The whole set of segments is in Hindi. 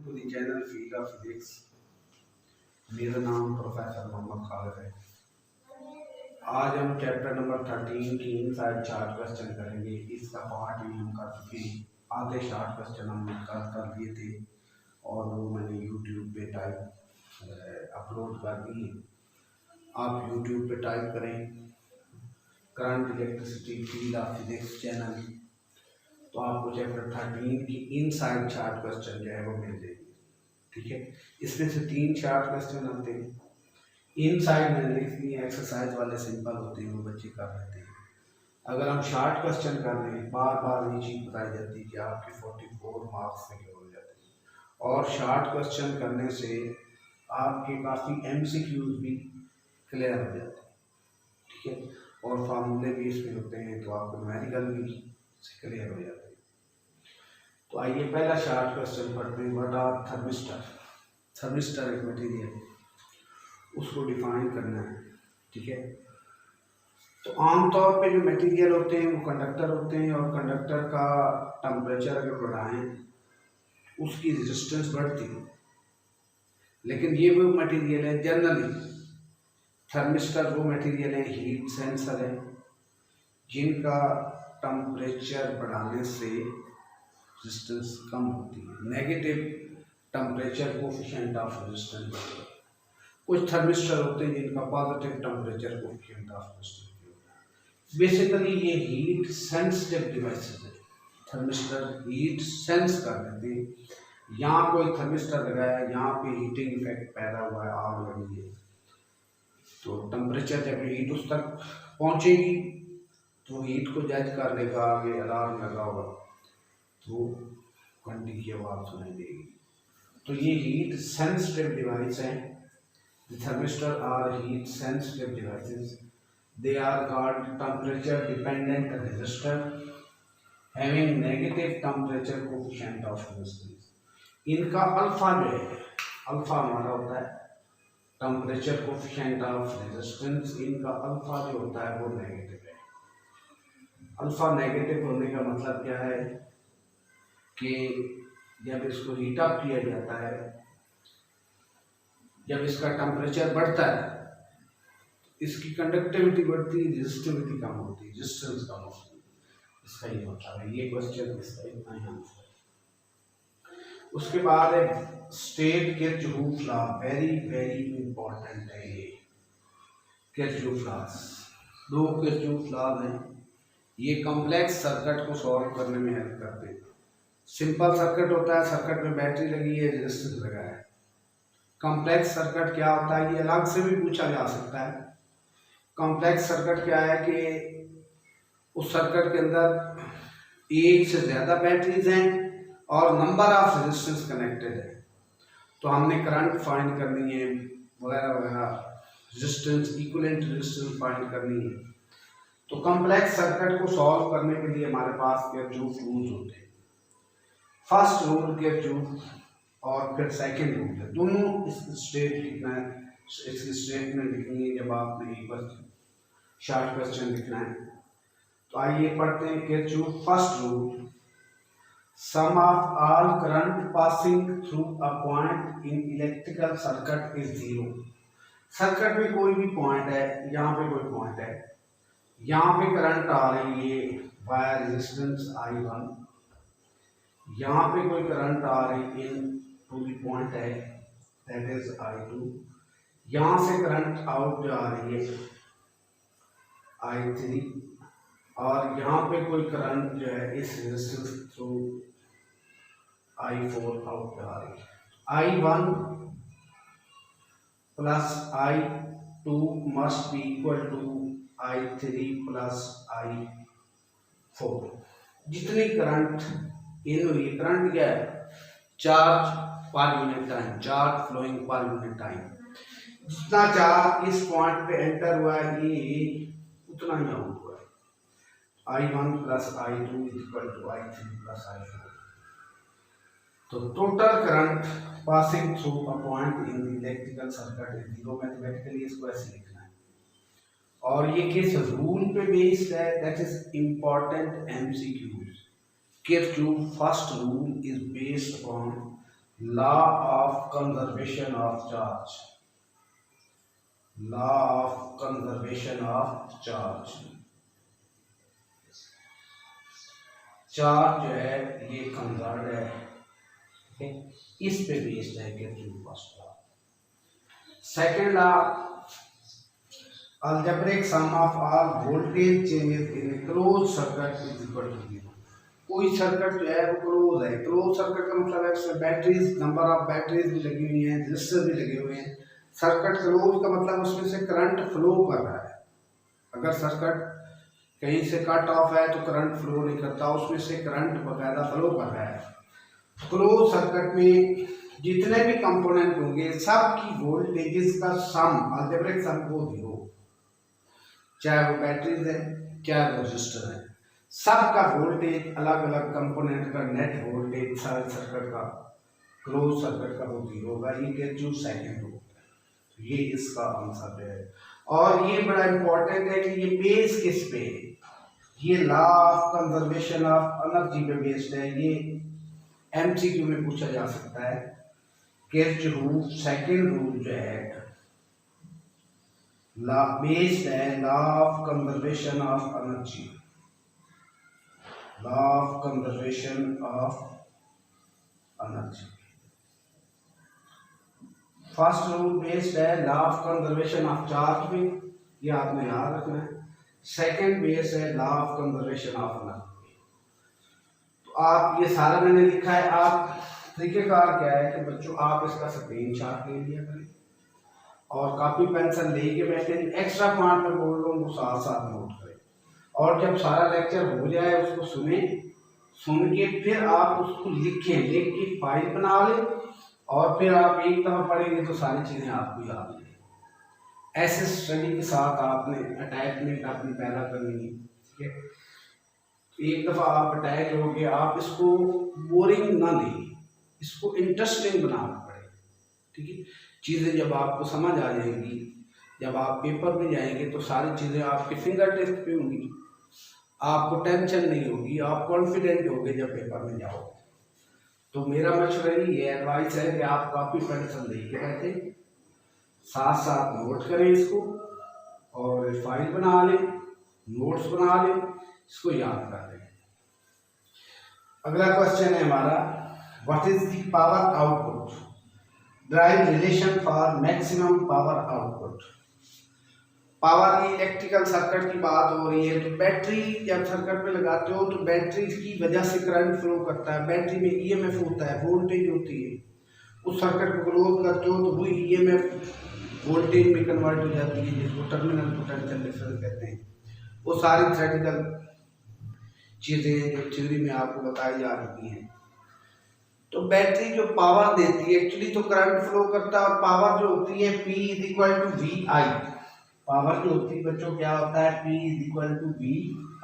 To the channel field of physics. मेरा नाम प्रोफेसर मोहम्मद खालिद है। आज हम चैप्टर नंबर 13 की इनसाइड शार्ट क्वेश्चन करेंगे। इसका पार्ट भी हम कर चुके हैं। आधे शार्ट क्वेश्चन हमने कर दिए थे और वो मैंने यूट्यूब पे अपलोड कर दिए। आप यूट्यूब पे टाइप करें current electricity field of physics channel, तो आपको चैप्टर 13 की इनसाइड शार्ट क्वेश्चन जो है वो मिल जाएगी। ठीक है, इसमें से 3 शार्ट क्वेश्चन आते हैं। इनसाइड मैंने लिख दिए, एक्सरसाइज वाले सिंपल होते हैं, वो बच्चे कर लेते हैं। अगर हम शार्ट क्वेश्चन कर रहे हैं, बार बार ये चीज़ बताई जाती है कि आपके 44 मार्क्स में हो जाते हैं। और शार्ट क्वेश्चन करने से आपके काफ़ी MCQs भी क्लियर हो जाते हैं। ठीक है, और फार्मूले भी इसमें होते हैं, तो आपको न्यूमेरिकल भी क्लियर हो जाते हैं। तो आइए पहला शार्ट क्वेश्चन पढ़ते हैं। What are thermistor. थर्मिस्टर एक मटेरियल, उसको डिफाइन करना है। ठीक है, तो आमतौर पे जो मटेरियल होते हैं वो कंडक्टर होते हैं, और कंडक्टर का टेम्परेचर अगर बढ़ाएं उसकी रेजिस्टेंस बढ़ती है। लेकिन ये वो मटेरियल है, जनरली थर्मिस्टर वो मटेरियल है, हीट सेंसर है, जिनका टेम्परेचर बढ़ाने से रेजिस्टेंस कम होती है। Negative temperature coefficient of resistance. कुछ थर्मिस्टर होते हैं जिनका positive temperature coefficient of resistance. Basically ये हीट सेंसिटिव डिवाइसेस है। थर्मिस्टर हीट सेंस कर लेते हैं। यहाँ कोई थर्मिस्टर लगाया, यहाँ पे हीटिंग इफेक्ट पैदा हुआ है, आग लगी है, तो टेम्परेचर जब हीट उस तक पहुँचेगी तो हीट को जज कर लेगा। आगे अलार्म लगा होगा तो घंटी की आवाज़ सुनाई देगी। तो ये हीट सेंसिटिव डिवाइस हैं। The thermistor are heat sensitive devices. They are called temperature dependent resistor having negative temperature coefficient of resistance. इनका अल्फा जो है, अल्फा हमारा होता है टेम्परेचर कोफिशिएंट ऑफ रेजिस्टेंस। इनका अल्फा जो होता है वो नेगेटिव है। अल्फा नेगेटिव होने का मतलब क्या है कि जब इसको हीट अप किया जाता है, जब इसका टेम्परेचर बढ़ता है, इसकी कंडक्टिविटी बढ़ती है, रेजिस्टिविटी कम होती है, रेजिस्टेंस कम होती है। इसका ये मतलब है। ये क्वेश्चन इसका इतना ही आंसर है। उसके बाद एक state Kirchhoff law, very very important है ये किरचॉफ लॉस। 2 किरचॉफ लॉज हैं। ये कॉम्प्लेक्स सर्किट को सॉल्व करने में हेल्प करते हैं। सिंपल सर्किट होता है, सर्किट में बैटरी लगी है, रेजिस्टेंस लगा है। कॉम्प्लेक्स सर्किट क्या होता है, ये अलग से भी पूछा जा सकता है। कॉम्प्लेक्स सर्किट क्या है कि उस सर्किट के अंदर एक से ज़्यादा बैटरीज हैं और नंबर ऑफ रेजिस्टेंस कनेक्टेड है। तो हमने करंट फाइंड करनी है वगैरह वगैरह, रेजिस्टेंस, इक्विवेलेंट रेजिस्टेंस फाइंड करनी है। तो कॉम्प्लेक्स सर्किट को सॉल्व करने के लिए हमारे पास किरचॉफ रूल्स होते हैं। फर्स्ट रूल किरचॉफ और फिर सेकंड रूल है। दोनों इस स्टेट लिखना है, इसकी स्टेटमेंट लिखनी है जब आपने एक बार शार्ट क्वेश्चन लिखना है। तो आइए पढ़ते हैं Kirchhoff first rule. Sum of all current passing through a point in electrical circuit is 0। Circuit में कोई भी पॉइंट है, यहाँ पे कोई पॉइंट है, यहाँ पे करंट आ रही है वाया रेजिस्टेंस I1, यहाँ पे कोई करंट आ रही इन टू द पॉइंट है दैट इज I2, यहाँ से करंट आउट जा रही है I3, और यहाँ पे कोई करंट जो है इस रेजिस्टेंस थ्रू I4 आउट जा रही है। I1 plus I2 must be equal to I3 plus I4। जितनी करंट इन हुई, करंट क्या है, charge per unit time, charge flowing per unit time. जितना चार्ज इस पॉइंट पे एंटर हुआ है ये उतना ही आउट हुआ है। I1 plus I2 equal to I3 plus I4। तो total current passing through a point in the electrical circuit is 0। Mathematically इसको ऐसे लिखना है। और ये किस रूल पे बेस्ड है, that is important MCQs। Kirchhoff first rule is based on law of conservation of charge, law of conservation of charge. Charge जो है ये कंजर्व है, इस पे बेस्ड है Kirchhoff first law. Second law, algebraic sum of all voltage changes in a closed circuit is equal to 0। कोई सर्किट जो है वो क्लोज है, क्लोज सर्किट का मतलब है इसमें बैटरीज, नंबर ऑफ बैटरीज भी लगी हुई हैं, रेजिस्टर भी लगे हुए हैं। सर्किट क्लोज का मतलब उसमें से करंट फ्लो कर रहा है। अगर सर्किट कहीं से कट ऑफ है तो करंट फ्लो नहीं करता, उसमें से करंट बकायदा फ्लो कर रहा है। क्लोज सर्किट में जितने भी कंपोनेंट होंगे सबकी वोल्टेजेस का सम, अलजेब्रिक सम को 0, चाहे वो बैटरीज है चाहे वो रेजिस्टर है, सबका वोल्टेज अलग अलग कंपोनेंट का नेट वोल्टेज सारे सर्किट का, क्लोज सर्किट का वो 0 होगा। ये किरचॉफ सेकंड लॉ, ये इसका आंसर है। और ये बड़ा इंपॉर्टेंट है कि ये बेस किस पे, ये law of conservation of energy पे बेस्ड है। ये एमसीक्यू में पूछा जा सकता है। किरचॉफ सेकंड रूल जो है लॉ बेस्ड है law of conservation of energy, law of conservation of energy. First rule based है law of conservation of charge में, ये आपने याद रखना है। सेकंड बेस है law of conservation of energy. तो आप ये सारा मैंने लिखा है। आप तरीकेकार क्या है कि बच्चों आप इसका स्क्रीनशॉट ले लिया करें और कॉपी पेंसिल लेके बैठे, एक्स्ट्रा पॉइंट में बोल रहा हूँ वो साथ साथ नोट करें। और जब सारा लेक्चर हो जाए उसको सुने, सुन के फिर आप उसको लिखें, लिख के फाइल बना लें और फिर आप एक दफ़ा पढ़ेंगे तो सारी चीज़ें आपको याद हैं। ऐसे स्टडी के साथ आपने अटैचमेंट अपनी पैदा करनी है, ठीक है। एक दफ़ा आप अटैच हो गए, आप इसको बोरिंग ना लें, इसको इंटरेस्टिंग बनाना पड़ेगा, ठीक है। चीज़ें जब आपको समझ आ जाएंगी, जब आप पेपर में जाएंगे तो सारी चीज़ें आपके फिंगर टिप पे होंगी, आपको टेंशन नहीं होगी, आप कॉन्फिडेंट होगे जब पेपर में जाओ। तो मेरा मशवरा ये एडवाइस है कि आप कॉपी पेंसिल लेके बैठे, साथ साथ नोट करें इसको और फाइल बना लें, नोट्स बना लें, इसको याद कर लें। अगला क्वेश्चन है हमारा, what is the power output, drive relation for maximum power output. Power की इलेक्ट्रिकल सर्किट की बात हो रही है। तो बैटरी जब सर्किट में लगाते हो तो बैटरी की वजह से करंट फ्लो करता है, बैटरी में ईएमएफ होता है, वोल्टेज होती है। उस सर्किट को क्लोज करते हो तो वो ईएमएफ वोल्टेज में कन्वर्ट हो जाती है, जिसको टर्मिनल पोटेंशियल डिफरेंस कहते हैं। वो सारी थ्योरेटिकल चीज़ें जो थ्योरी में आपको बताई जा रही हैं। तो बैटरी जो पावर देती है, एक्चुअली तो करंट फ्लो करता है, और पावर जो होती है P is equal to V I. Power जो होती है बच्चों क्या होता है, P is equal to V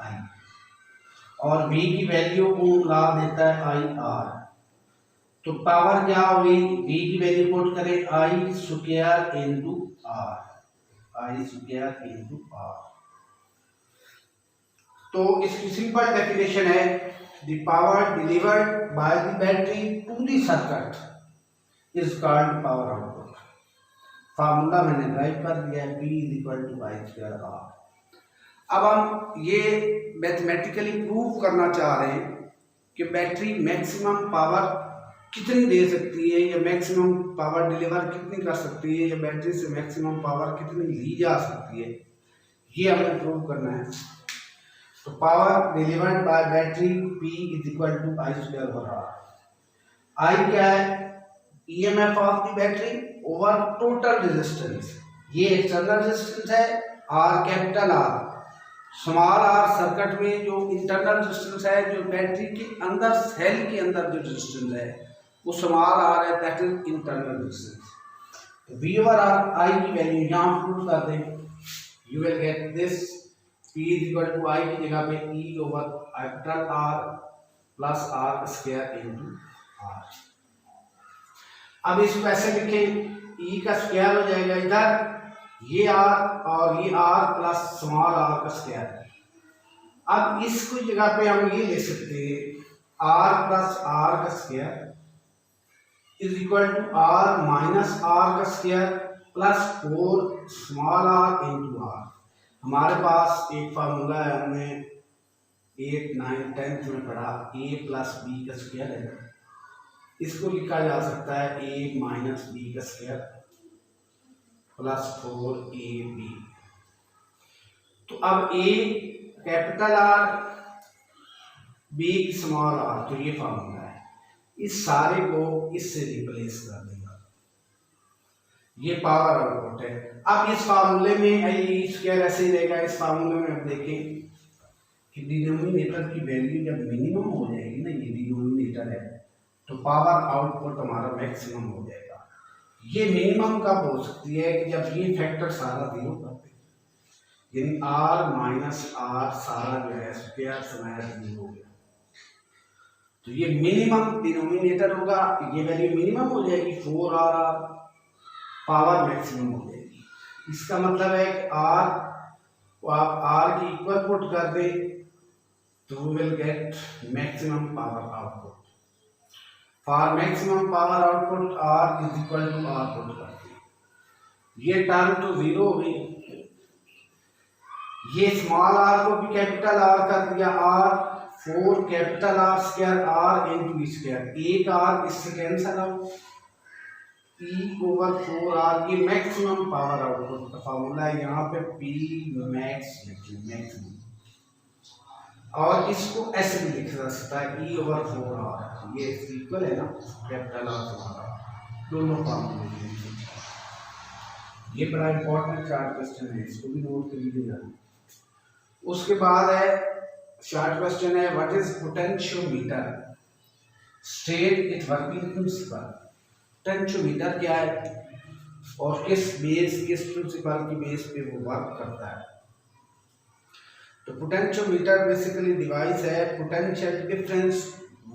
I, और V की वैल्यू ओम लॉ देता है आई आर। तो पावर क्या हुई, V की वैल्यू पुट करें I square into R, I square into R. तो इसकी सिंपल डेफिनेशन है, the power delivered by the battery to the circuit is called power output। Formula मैंने ड्राइव कर दिया है, P is equal to I square R. अब हम ये मैथमेटिकली प्रूव करना चाह रहे हैं कि बैटरी मैक्सिमम पावर कितनी दे सकती है, या मैक्सिमम पावर डिलीवर कितनी कर सकती है, या बैटरी से मैक्सिमम पावर कितनी ली जा सकती है, ये हमें प्रूव करना है। तो power delivered by battery P is equal to I square over R. I क्या है, EMF of the battery over total resistance, ये एक्सटर्नल रेजिस्टेंस है, R capital R, small R circuit में जो इंटरनल रेजिस्टेंस है, जो बैटरी के अंदर सेल के अंदर जो रेजिस्टेंस है वो स्मॉल आर है, दैट इज इंटरनल रेजिस्टेंस। तो V ओवर आर, आई की वैल्यू यहाँ पुट कर दें, you will get this, P is equal to I की जगह पे E over capital R plus R square into R। अब इसको ऐसे लिखें, E का स्क्वायर हो जाएगा इधर, ये R और ये R प्लस स्मॉल r का स्क्वायर। अब इसको जगह पे हम ये ले सकते हैं R प्लस R का square is equal to R minus R का square plus 4 small R into R. हमारे पास एक फार्मूला है, हमने 8, 9, 10th में पढ़ा, a प्लस बी का स्क्वायर है। इसको लिखा जा सकता है a माइनस बी का स्क्वायर प्लस 4ab। तो अब a capital R, B small R, तो ये फार्मूला है। इस सारे को इससे रिप्लेस कर देगा, ये पावर आउटपुट है। अब इस फार्मूले में आई स्क्वायर ऐसे ही रहेगा। इस फार्मूले में आप देखें कि डिनोमिनेटर की वैल्यू जब मिनिमम हो जाएगी ना, ये डिनोमिनेटर है, तो पावर आउटपुट हमारा मैक्सिमम हो जाएगा। ये मिनिमम कब हो सकती है कि जब ये फैक्टर सारा जीरो करते हैं, यानी आर माइनस आर सारा जो है स्क्वायर समाया जीरो हो गया, तो ये मिनिमम डिनोमिनेटर होगा, ये वैल्यू मिनिमम हो जाएगी 4r, पावर मैक्सिमम हो जाएगी। इसका मतलब है कि आर को आप आर की इक्वल पुट कर दे तो we will get maximum power output. For maximum power output R is equal to R put कर दे, ये टर्म तो जीरो हो गई। ये स्मॉल आर को भी कैपिटल आर कर दिया, R 4 capital R square R into square, एक आर इससे cancel out, P over 4r। ये मैक्सिमम पावर आउटपुट का फार्मूला है, यहाँ पे पी मैक्स लिखिए, मैक्सिमम। और इसको ऐसे भी लिख सकता है ई ओवर 4r, ये इक्वल है ना कैपिटल आर स्मॉल आर, दोनों फार्मूले। ये बड़ा इंपॉर्टेंट चार्ट क्वेश्चन है, इसको भी नोट कर लीजिएगा। उसके बाद है शॉर्ट क्वेश्चन है, what is potentiometer, state it working principle. Potentiometer क्या है और किस प्रिंसिपल की बेस पे वो वर्क करता है। तो पोटेंशियोमीटर बेसिकली डिवाइस है पोटेंशियल डिफरेंस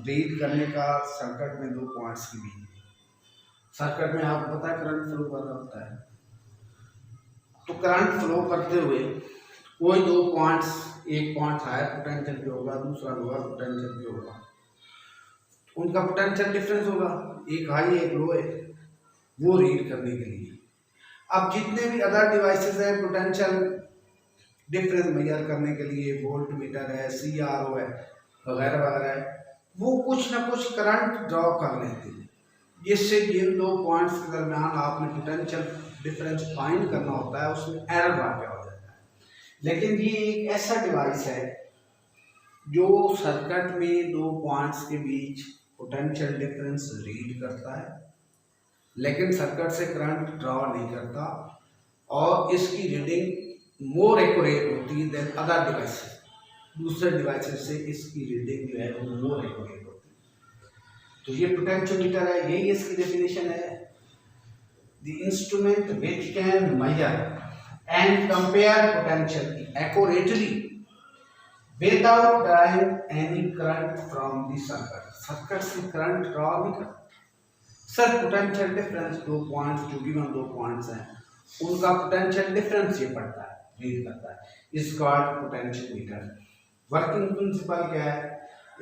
रीड करने का सर्किट में दो पॉइंट्स के बीच। सर्किट में आपको पता है करंट फ्लो कर रहा होता है, तो करंट फ्लो करते हुए कोई दो पॉइंट्स, एक पॉइंट हायर पोटेंशियल पे होगा, दूसरा लोअर पोटेंशियल पे होगा, उनका पोटेंशियल डिफरेंस होगा, एक हाई एक लो है, वो रीड करने के लिए। अब जितने भी अदर डिवाइसेस हैं पोटेंशियल डिफरेंस मेजर करने के लिए, वोल्ट मीटर है, CRO है वगैरह वगैरह है, वो कुछ ना कुछ करंट ड्रॉ कर लेते हैं, जिससे जिन दो पॉइंट्स के दरमियान आपने पोटेंशियल डिफरेंस फाइंड करना होता है उसमें एरर वाक़या हो जाता है। लेकिन ये एक ऐसा डिवाइस है जो सर्किट में दो पॉइंट्स के बीच पोटेंशियल डिफरेंस रीड करता है, लेकिन सर्किट से करंट ड्रॉ नहीं करता, और इसकी रीडिंग मोर एक्यूरेट होती है देन अदर डिवाइसेस। दूसरे डिवाइसेस से इसकी रीडिंग जो है वो मोर एक्यूरेट होती है। तो ये पोटेंशियोमीटर है, यही इसकी डेफिनेशन है, the instrument which can measure and compare potential accurately without drawing any current from the circuit। Circuit से करंट ड्रॉ नहीं करता, सर पोटेंशियल डिफरेंस दो पॉइंट्स जो गिवन दो पॉइंट्स हैं उनका पोटेंशियल डिफरेंस ये पड़ता है, रीड करता है, is called potentiometer. Working principle क्या है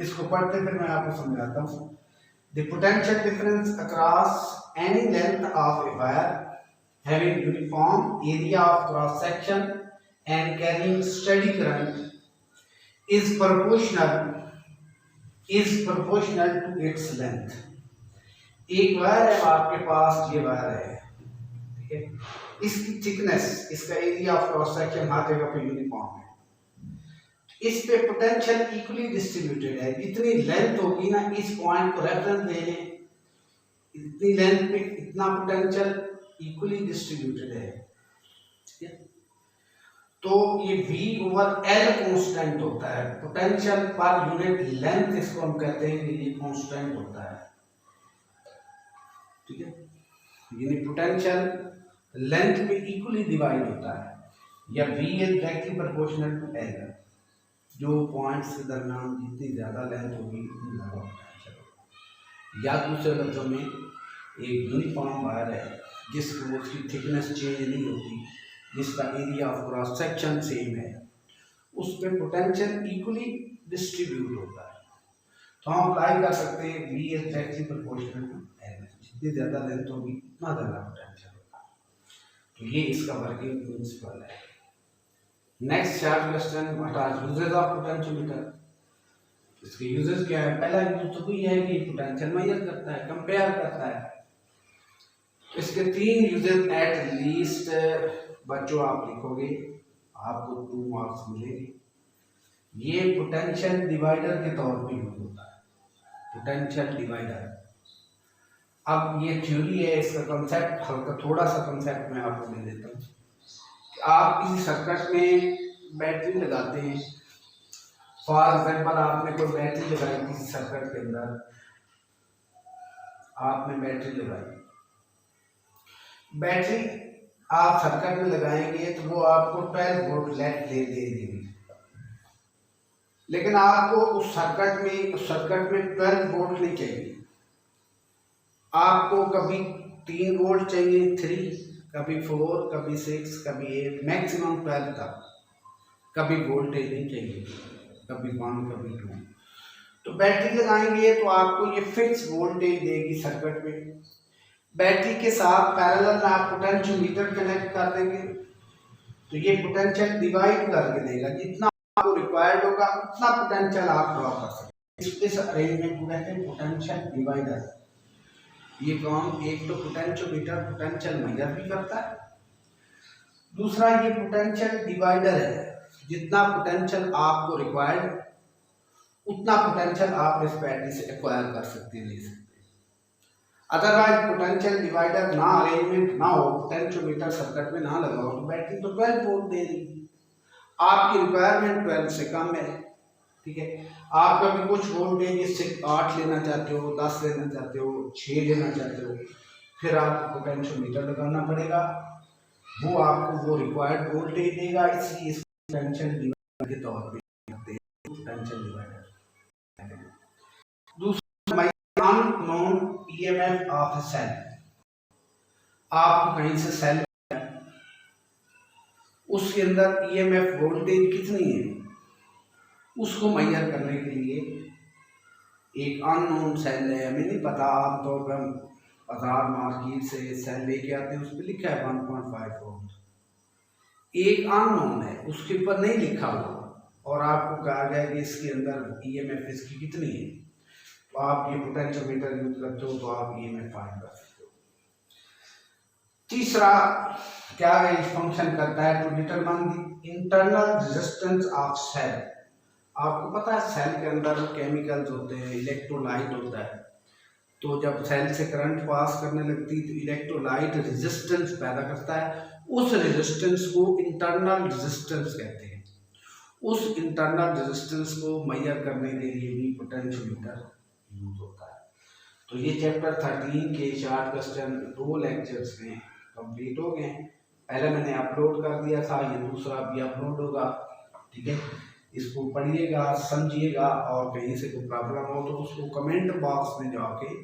इसको पढ़ते फिर मैं आपको समझाता हूँ। The potential difference across any length of a wire having uniform area of cross section and carrying steady current is proportional to its length। एक वायर है आपके पास, ये वायर है, ठीक है, इसकी थिकनेस, इसका एरिया ऑफ क्रॉस सेक्शन हर जगह पे यूनिफॉर्म है, इस पे पोटेंशियल इक्वली डिस्ट्रीब्यूटेड है। जितनी लेंथ होगी ना, इस पॉइंट को रेफरेंस ले लें, इतनी लेंथ पे इतना पोटेंशियल इक्वली डिस्ट्रीब्यूटेड है, ठीक है। तो ये V ओवर L कांस्टेंट होता है, पोटेंशियल पर यूनिट लेंथ इसको हम कहते हैं कि ये कांस्टेंट होता है, ठीक है। यानी पोटेंशियल लेंथ पे इक्वली डिवाइड होता है, या V is directly proportional to L, जो पॉइंट्स के दरमियान जितनी ज्यादा लेंथ होगी उतनी ज्यादा पोटेंशियल होगा। या दूसरे लफ्जों में एक यूनिफॉर्म वायर है जिसको उसकी थिकनेस चेंज नहीं होती, जिसका area of cross section same है, उस पर पोटेंशियल इक्वली डिस्ट्रीब्यूट होता है। तो हम अप्लाई कर सकते हैं V is directly proportional to L। जितनी ज़्यादा लेंथ होगी उतना ज़्यादा पोटेंशियल होगा। तो ये इसका वर्किंग प्रिंसिपल है। Next short question, what are uses of potentiometer. इसके यूजेस क्या है? पहला यूज तो ये है कि पोटेंशियल मेजर करता है, कंपेयर करता है। इसके 3 यूजेस एट लीस्ट बच्चों आप लिखोगे, आपको 2 मार्क्स मिलेंगे। ये पोटेंशियल डिवाइडर के तौर पे यूज होता है, पोटेंशियल डिवाइडर। अब ये थ्योरी है, इसका कंसेप्ट हल्का थोड़ा सा कंसेप्ट मैं आपको दे देता हूँ। आप किसी सर्किट में बैटरी लगाते हैं, फॉर एग्जाम्पल आपने कोई बैटरी लगाई किसी सर्किट के अंदर, आपने बैटरी लगाई, बैटरी आप सर्किट में लगाएंगे तो वो आपको 12 वोल्ट लेट दे देगी। लेकिन आपको उस सर्किट में 12 वोल्ट नहीं चाहिए, आपको कभी 3 वोल्ट चाहिए, 3, कभी 4, कभी 6, कभी 8, मैक्सिमम 12 तक। कभी वोल्टेज नहीं चाहिए, कभी 1, कभी 2। तो बैटरी लगाएंगे तो आपको ये फिक्स वोल्टेज देगी सर्किट में। बैटरी के साथ पैरेलल में आप पोटेंशियोमीटर कनेक्ट कर देंगे तो ये पोटेंशियल डिवाइड करके देगा, जितना आपको रिक्वायर्ड होगा उतना पोटेंशियल आप ड्रॉ कर सकते हैं। इस अरेंजमेंट को कहते हैं पोटेंशियल डिवाइडर। ये काम एक तो पोटेंशियोमीटर पोटेंशियल मेजर भी करता है, दूसरा ये पोटेंशियल डिवाइडर है, जितना पोटेंशियल आपको रिक्वायर्ड उतना पोटेंशियल आप इस बैटरी से एक्वायर कर सकते हैं, ले सकते हैं। अदरवाइज पोटेंशियल डिवाइडर ना अरेंजमेंट ना हो, पोटेंशियोमीटर सर्किट में ना लगा हो तो बैटरी तो 12 वोल्ट दे देगी। आपकी रिक्वायरमेंट 12 से कम है, ठीक है। आप कभी कुछ वोल्टेज इससे 8 लेना चाहते हो, 10 लेना चाहते हो, 6 लेना चाहते हो, फिर आपको पोटेंशियोमीटर लगाना पड़ेगा, वो आपको वो रिक्वायर्ड वोल्टेज देगा। इसलिए इस पोटेंशियल डिवाइडर के तौर पे पोटेंशियल डिवाइडर। दूसरा unknown EMF of a cell. आपको कहीं से सेल उसके अंदर ईएमएफ वोल्टेज कितनी है उसको मेजर करने के लिए एक अननोन सेल है, हमें नहीं पता, आमतौर पर हम बाजार मार्केट से सेल लेके आते हैं, उस पर लिखा है 1.5 वोल्ट। एक अननोन है, उसके ऊपर नहीं लिखा हुआ और आपको कहा गया कि इसके अंदर ईएमएफ इसकी कितनी है, तो आप ये पोटेंशियोमीटर यूज करते हो तो आप ईएमएफ फाइंड कर सकते हो। तीसरा क्या है, फंक्शन करता है to determine the internal resistance of cell. आपको पता है सेल के अंदर केमिकल्स होते हैं, इलेक्ट्रोलाइट होता है, तो जब सेल से करंट पास करने लगती है तो इलेक्ट्रोलाइट रेजिस्टेंस पैदा करता है, उस रेजिस्टेंस को इंटरनल रेजिस्टेंस कहते हैं। उस इंटरनल रेजिस्टेंस को मेजर करने के लिए भी पोटेंशियोमीटर यूज होता है। तो ये चैप्टर 13 के 4 क्वेश्चन 2 लेक्चर्स में कंप्लीट हो गए। पहले मैंने अपलोड कर दिया था, ये दूसरा भी अपलोड होगा, ठीक है। इसको पढ़िएगा, समझिएगा, और कहीं से कोई प्रॉब्लम हो तो उसको कमेंट बॉक्स में जाके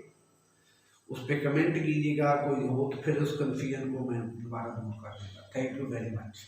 उस पर कमेंट कीजिएगा, कोई हो तो फिर उस कन्फ्यूजन को मैं दोबारा दूर कर दूँगा। Thank you very much.